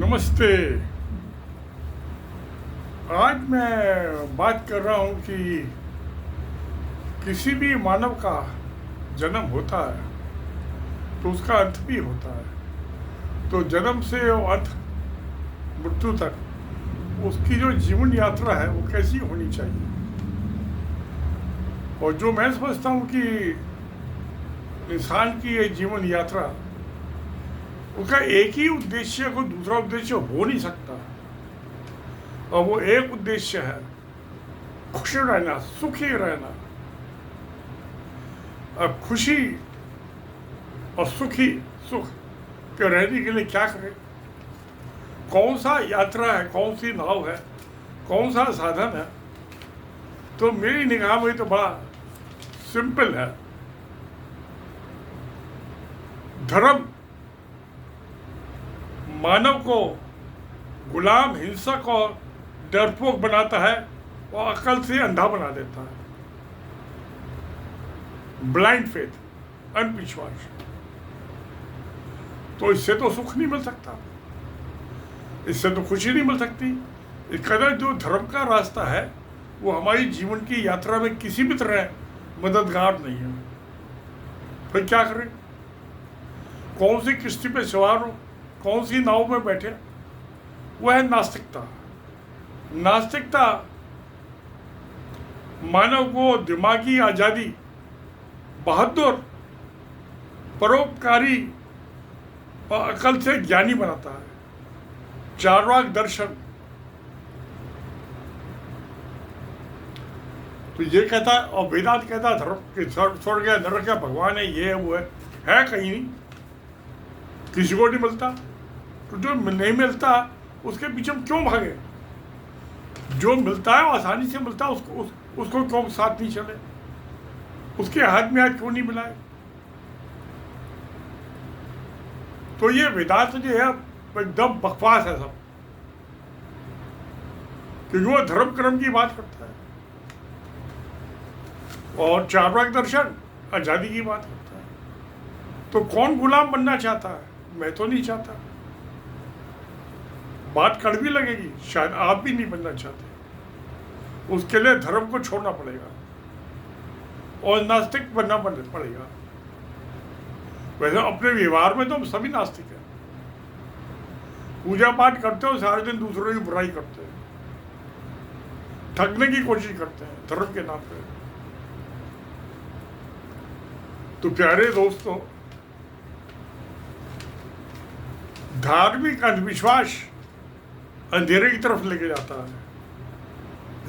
नमस्ते। आज मैं बात कर रहा हूँ कि किसी भी मानव का जन्म होता है तो उसका अंत भी होता है। तो जन्म से अंत मृत्यु तक उसकी जो जीवन यात्रा है वो कैसी होनी चाहिए। और जो मैं समझता हूँ कि इंसान की ये जीवन यात्रा, उसका एक ही उद्देश्य को दूसरा उद्देश्य हो नहीं सकता। और वो एक उद्देश्य है खुश रहना, सुखी रहना। अब खुशी और सुख के रहने के लिए क्या करें, कौन सा यात्रा है, कौन सी नाव है, कौन सा साधन है। तो मेरी निगाह में तो बड़ा सिंपल है। धर्म मानव को गुलाम, हिंसक और डरपोक बनाता है और अकल से अंधा बना देता है। ब्लाइंड फेथ, अंधविश्वास। तो इससे तो सुख नहीं मिल सकता, इससे तो खुशी नहीं मिल सकती। इस कदर जो धर्म का रास्ता है वो हमारी जीवन की यात्रा में किसी भी तरह मददगार नहीं है। फिर क्या करें, कौन सी किश्ती पे सवार हो, कौन सी नाव में बैठे। वह है नास्तिकता। नास्तिकता मानव को दिमागी आज़ादी, बहादुर, परोपकारी और अकल से ज्ञानी बनाता है। चार्वाक दर्शन तो ये कहता है, और वेदांत कहता है धर्म के स्वर्ग है, नरक है, भगवान है, ये है, वो है कहीं नहीं, किसी को नहीं मिलता। तो जो नहीं मिलता उसके पीछे हम क्यों भागे। जो मिलता है आसानी से मिलता है, उसको क्यों साथ नहीं चले, उसके हाथ में हाथ क्यों नहीं मिलाए। तो ये वेदांत जो है एकदम बकवास है सब, क्योंकि वो धर्म कर्म की बात करता है और चार्वाक दर्शन आजादी की बात करता है। तो कौन गुलाम बनना चाहता है, मैं तो नहीं चाहता। बात कड़वी लगेगी, शायद आप भी नहीं बनना चाहते। उसके लिए धर्म को छोड़ना पड़ेगा और नास्तिक बनना पड़ेगा। वैसे अपने व्यवहार में तो हम सभी नास्तिक हैं। पूजा पाठ करते हो, सारे दिन दूसरों की बुराई करते हैं, ठगने की कोशिश करते हैं धर्म के नाम पे। तो प्यारे दोस्तों, धार्मिक अंधविश्वास अंधेरे की तरफ लेके जाता है,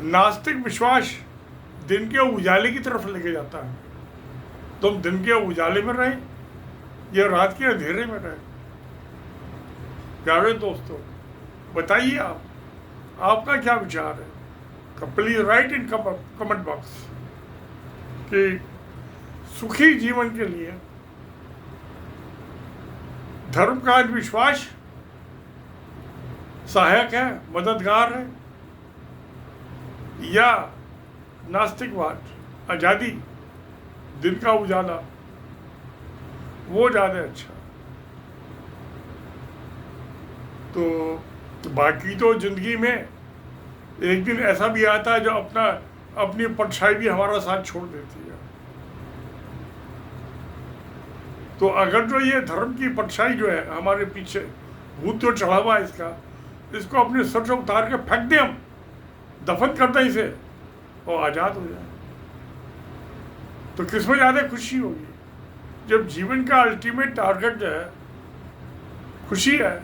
नास्तिक विश्वास दिन के उजाले की तरफ लेके जाता है। तुम दिन के उजाले में रहे या रात के अंधेरे में रहे। प्यारे दोस्तों, बताइए आपका क्या विचार है। Please right in comment box कि सुखी जीवन के लिए धर्म का विश्वास सहायक है, मददगार है, या नास्तिकवाद, आज़ादी, दिन का उजाला, वो ज़्यादा अच्छा। तो बाकी तो जिंदगी में एक दिन ऐसा भी आता है जो अपनी परछाई भी हमारा साथ छोड़ देती है। तो अगर जो ये धर्म की परछाई जो है हमारे पीछे भूत जो चढ़ा हुआ है, इसको अपने सर से उतार के फेंक दें, हम दफन कर दें इसे और आज़ाद हो जाए, तो किसमें ज़्यादा खुशी होगी। जब जीवन का अल्टीमेट टारगेट जो है खुशी है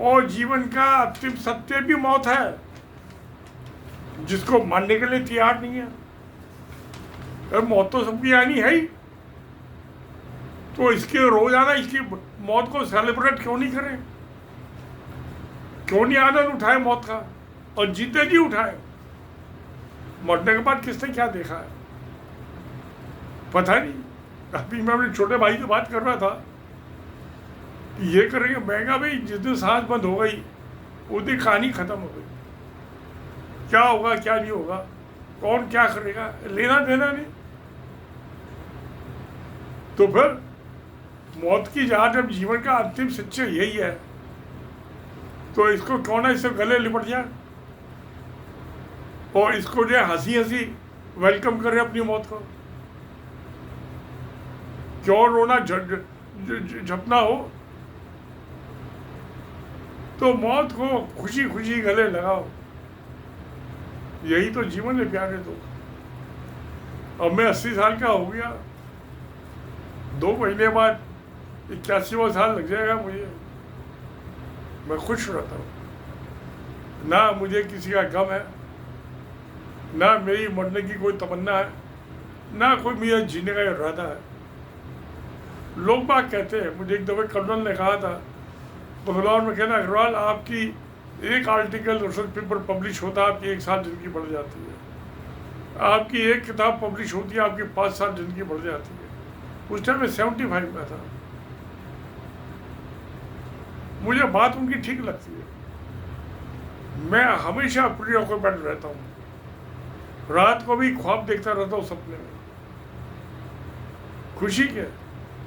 और जीवन का अंतिम सत्य भी मौत है, जिसको मानने के लिए तैयार नहीं है। अरे मौत तो सबकी आनी है ही, तो इसके रोजाना इसकी मौत को सेलिब्रेट क्यों नहीं करें, क्यों नहीं आनंद उठाए मौत का, और जीते जी उठाए। मरने के बाद किसने क्या देखा है पता नहीं। अभी मैं अपने छोटे भाई से बात कर रहा था कि ये करेंगे, महंगा भाई जिस दिन सांस बंद हो गई उस दिन कहानी खत्म हो गई। क्या होगा क्या नहीं होगा, कौन क्या करेगा, लेना देना नहीं। तो फिर मौत की जहाँ जब जीवन का अंतिम सच्चे यही है तो इसको क्यों ना इससे गले लिपट जाए और इसको जो है हंसी हंसी वेलकम करे अपनी मौत को। क्यों रोना झपना हो, तो मौत को खुशी खुशी गले लगाओ। यही तो जीवन है प्यारे दोस्त। अब मैं 80 साल का हो गया, 2 महीने बाद 81वां साल लग जाएगा मुझे। मैं खुश रहता हूँ, ना मुझे किसी का गम है, ना मेरी मरने की कोई तमन्ना है, ना कोई मेरा जीने का इरादा है। लोग बात कहते हैं, मुझे एक दफ़े कर्नल ने कहा था बंगलौर में, कहना अग्रवाल आपकी एक आर्टिकल रिसर्च पेपर पब्लिश होता है आपकी 1 साल ज़िंदगी बढ़ जाती है, आपकी एक किताब पब्लिश होती है आपकी 5 साल ज़िंदगी बढ़ जाती है। उस टाइम में 75 में था। मुझे बात उनकी ठीक लगती है। मैं हमेशा प्री ऑक्यूपाइड रहता हूँ, रात को भी ख्वाब देखता रहता हूँ सपने में, खुशी के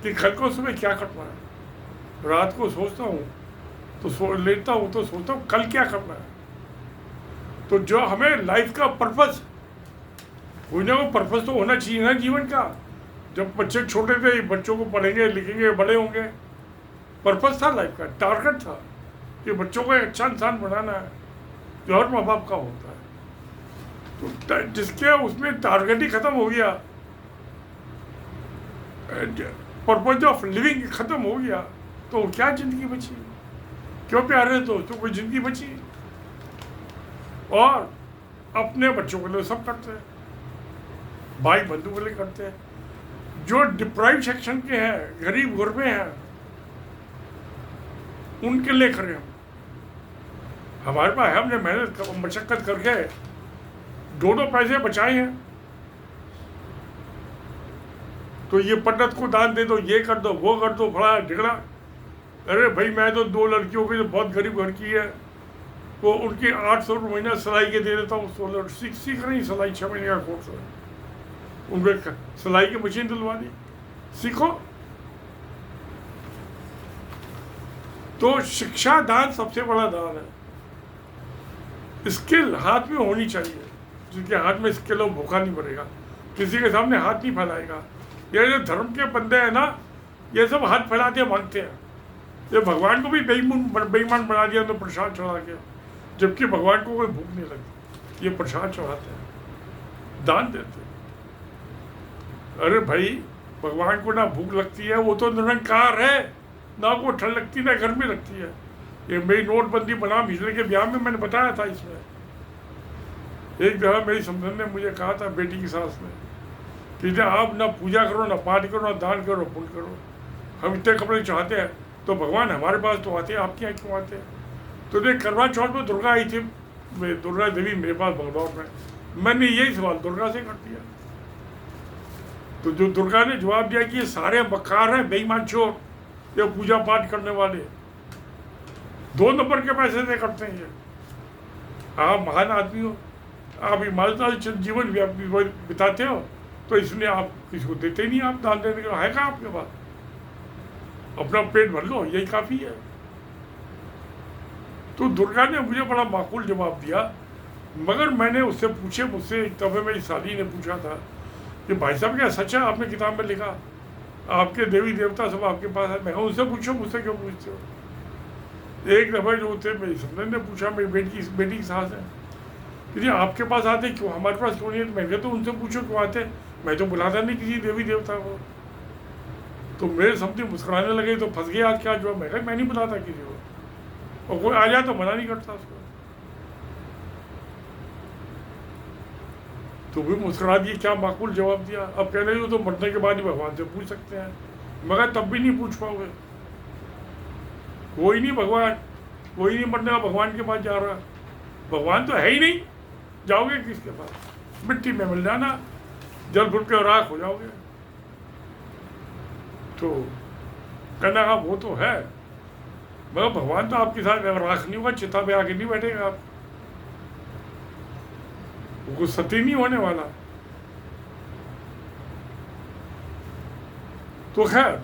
कि कल को सुबह क्या करना है। रात को सोचता हूँ तो लेता हूँ तो सोचता हूँ कल क्या करना है। तो जो हमें लाइफ का पर्पस, कोई ना कोई पर्पस तो होना चाहिए ना जीवन का। जब बच्चे छोटे थे, बच्चों को पढ़ेंगे लिखेंगे बड़े होंगे, पर्पस था लाइफ का, टारगेट था कि बच्चों को एक अच्छा इंसान बनाना है, जो हर माँ बाप का होता है। तो जिसके उसमें टारगेट ही खत्म हो गया, पर्पज ऑफ लिविंग खत्म हो गया, तो क्या जिंदगी बची? क्यों प्यारे तो कोई जिंदगी बची? और अपने बच्चों के लिए सब करते हैं, भाई बंधु के लिए करते हैं। जो डिप्राइव सेक्शन के हैं, गरीब गुरबे हैं, उनके लिए करें। हमारे पास हमने मेहनत मशक्कत करके 2 पैसे बचाए हैं, तो ये पंडित को दान दे दो, ये कर दो, वो कर दो, बड़ा झगड़ा। अरे भाई मैं तो 2 लड़कियों की जो बहुत गरीब घर की है, वो उनकी 800 रुपये महीना सिलाई के दे देता हूँ। 16 सीख रही सिलाई, 6 महीने का कोर्स है, उनको सिलाई की मशीन दिलवा दी, सीखो। तो शिक्षा दान सबसे बड़ा दान है। स्किल हाथ में होनी चाहिए, जिसके हाथ में स्किल हो भूखा नहीं मरेगा, किसी के सामने हाथ नहीं फैलाएगा। ये जो धर्म के बंदे हैं ना, ये सब हाथ फैलाते मांगते हैं। ये भगवान को भी बेईमान बना दिया तो प्रसाद चढ़ा के, जबकि भगवान को कोई भूख नहीं लगती, ये प्रसाद चढ़ाते हैं, दान देते हैं। अरे भाई भगवान को ना भूख लगती है, वो तो निरंकार है, ना को ठंड लगती ना गर्मी लगती है। ये मेरी नोटबंदी बना भिजने के ब्याह में मैंने बताया था। इसमें एक दफ़ा मेरी समझन ने मुझे कहा था, बेटी की सास ने, कि आप ना पूजा करो, ना पाठ करो, ना दान करो, पुण्य करो, हम इतने कपड़े चाहते हैं तो भगवान हमारे पास तो आते हैं, आपके यहाँ क्यों आते हैं? तो देख करवा चौथ में दुर्गा आई थी, दुर्गा देवी मेरे पास बंगलौर में, मैंने यही सवाल दुर्गा से कर दिया। तो जो दुर्गा ने जवाब दिया कि ये सारे मक्कार हैं, बेईमान चोर, ये पूजा पाठ करने वाले 2 नंबर के पैसे से करते हैं। ये आप महान आदमी हो, आप ईमानदारी जीवन बिताते हो, तो इसलिए आप किसी को देते नहीं, आप दान देने का है कहाँ आपके पास? अपना पेट भर लो, यही काफ़ी है। तो दुर्गा ने मुझे बड़ा माकूल जवाब दिया, मगर मैंने उससे पूछे, मुझसे एक दफ़े मेरी साली ने पूछा था कि भाई साहब क्या सच है, आपने किताब में लिखा आपके देवी देवता सब आपके पास है? मैं उनसे पूछो, मुझसे क्यों पूछते हो? एक दफ़ा जो थे मेरी समझ ने पूछा, मेरी बेटी की सास है, कि आपके पास आते क्यों, हमारे पास क्यों नहीं? मैं तो उनसे पूछो क्यों आते, मैं तो बुलाता नहीं किसी देवी देवता को। तो मेरे समझे मुस्कुराने लगे, तो फंस गया क्या जो? मैं नहीं बुलाता किसी को, और कोई आ जाए तो मना नहीं करता उसको। तो भी मुस्कुरा दिए, क्या माकूल जवाब दिया। अब कह रहे हो तो मरने के बाद ही भगवान से पूछ सकते हैं, मगर तब भी नहीं पूछ पाओगे। कोई नहीं भगवान, कोई नहीं मरने का भगवान के पास जा रहा, भगवान तो है ही नहीं, जाओगे किसके पास? मिट्टी में मिल जाना, जल फुट के राख हो जाओगे। तो कहना का वो तो है, मगर भगवान तो आपके साथ राख नहीं होगा, चिता पे आके नहीं बैठेगा आप, वो कुछ सती नहीं होने वाला। तो खैर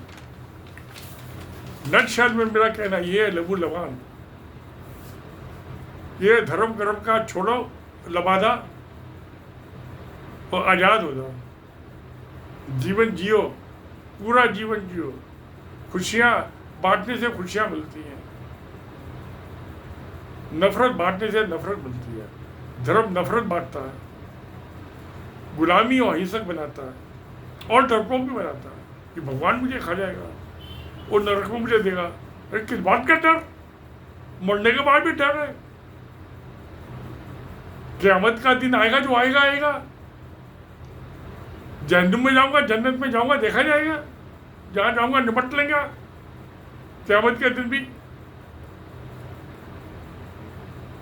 नटशल में मेरा कहना ये है, लघु लवान, ये धर्म कर्म का छोड़ो लबादा और आज़ाद हो जाओ, जीवन जियो, पूरा जीवन जियो। खुशियाँ बांटने से खुशियाँ मिलती हैं, नफरत बांटने से नफरत मिलती है। धर्म नफरत बांटता है, गुलामी और अहिंसक बनाता है और डरपोक भी बनाता है कि भगवान मुझे खा जाएगा और नरक में मुझे देगा। अरे किस बात का डर? मरने के बाद भी डर है। क़यामत का दिन आएगा, जो आएगा आएगा। जहन्नुम में जाऊंगा, जन्नत में जाऊंगा, देखा जाएगा। जहां जाऊंगा निपट लेंगे क़यामत के दिन भी।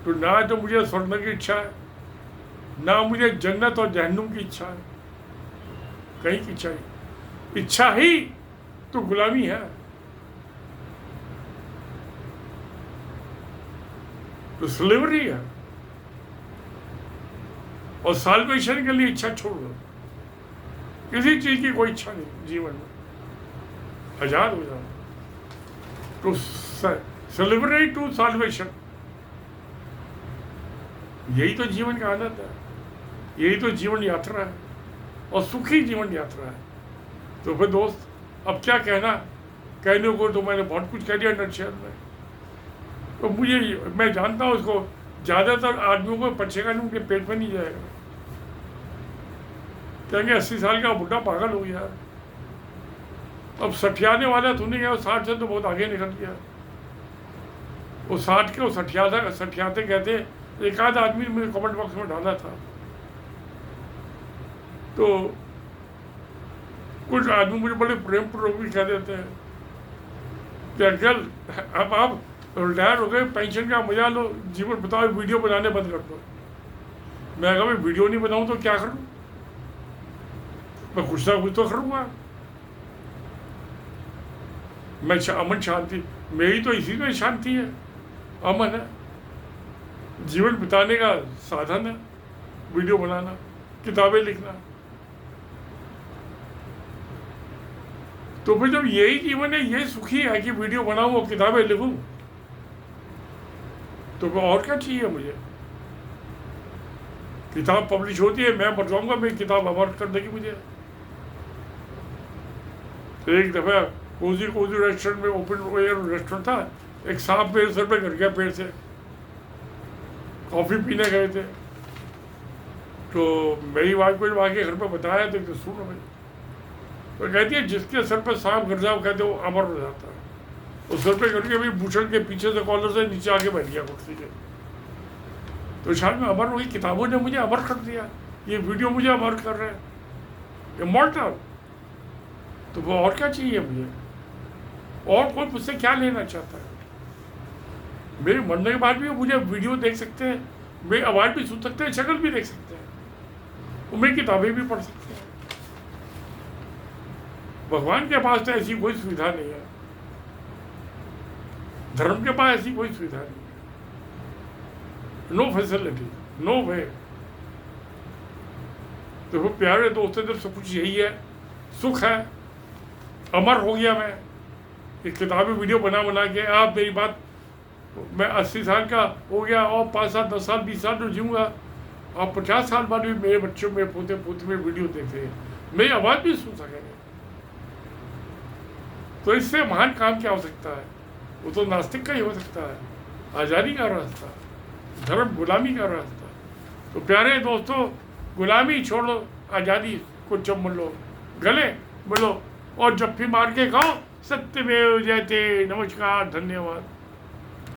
तो ना तो मुझे स्वर्ग की इच्छा है, ना मुझे जन्नत और जहन्नुम की इच्छा है, कहीं की इच्छा ही। इच्छा ही तो गुलामी है। तो स्लेवरी है। और साल्वेशन के लिए इच्छा छोड़ दो, किसी चीज की कोई इच्छा नहीं जीवन में, आजाद हो जाओ। तो सेलिब्रेट टू साल्वेशन, यही तो जीवन का आनंद है, यही तो जीवन यात्रा है और सुखी जीवन यात्रा है। तो फिर दोस्त अब क्या कहना, कहने को तो मैंने बहुत कुछ कह दिया नटशेल में। तो मैं जानता हूँ उसको ज़्यादातर आदमियों को पचेगा नहीं, उनके पेट में नहीं जाएगा। कहेंगे 80 साल का बुढ़ा पागल हो गया, अब सठियाने वाला तो नहीं गया, 60 से तो बहुत आगे निकल गया। वो 60 के वो सठियाते कहते। एक आध आदमी ने मेरे कमेंट बॉक्स में डाला था, तो कुछ आदमी मुझे बड़े प्रेम पूर्वक भी कह देते हैं कि अंकल अब आप रिटायर हो गए, पेंशन का मजा लो, जीवन बताओ, वीडियो बनाने बंद कर दो। मैं कहा भाई वीडियो नहीं बनाऊं तो क्या करूं, मैं कुछ ना कुछ तो करूंगा। मैं अमन शांति, मेरी तो इसी में शांति है, अमन है, जीवन बिताने का साधन है वीडियो बनाना, किताबें लिखना। तो फिर जब यही जीवन है, ये सुखी है कि वीडियो बनाऊं और किताबें लिखूं, तो और क्या चाहिए मुझे। किताब पब्लिश होती है, मैं मर जाऊंगा, मेरी किताब अमर कर देगी मुझे। तो एक दफा कोजी रेस्टोरेंट में, ओपन एयर रेस्टोरेंट था, एक सांप मेरे सर पे गिर गया पेड़ से, कॉफी पीने गए थे। तो मेरी वाइफ को जब आके घर पे बताया तो सुनो भाई, तो कहती है जिसके सर पे सांप गिर जाओ कहते वो अमर हो जाता है। उस सर पे गिर के भी भूषण के पीछे से कॉलर से नीचे आके बैठ गया कुर्सी के। तो शायद मैं अमर हुई, किताबों ने मुझे अमर कर दिया, ये वीडियो मुझे अमर कर रहे हैं, इमॉर्टल। तो वो और क्या चाहिए मुझे, और कोई मुझसे क्या लेना चाहता है। मेरे मरने के बाद भी मुझे वीडियो देख सकते हैं, मेरी आवाज़ भी सुन सकते हैं, शक्ल भी देख सकते हैं, मेरी किताबें भी पढ़ सकते हैं। भगवान के पास तो ऐसी कोई सुविधा नहीं है, धर्म के पास ऐसी कोई सुविधा नहीं है, नो फैसिलिटी, नो वे। तो वो प्यारे दोस्तों, जब सब कुछ यही है, सुख है, अमर हो गया मैं, एक किताबी वीडियो बना के। आप मेरी बात, मैं 80 साल का हो गया और 5 साल 10 साल 20 साल तो जीऊँगा, और 50 साल बाद भी मेरे बच्चों में, पोते पोते में वीडियो देखते हैं, मेरी आवाज़ भी सुन सकेंगे। तो इससे महान काम क्या हो सकता है, वो तो नास्तिक का ही हो सकता है, आज़ादी का रास्ता, धर्म गुलामी का रास्ता। तो प्यारे दोस्तों, गुलामी छोड़ो, आज़ादी को चुम लो, गले मिलो और जप्फी मार के कहो सत्यमेव जयते। नमस्कार, धन्यवाद।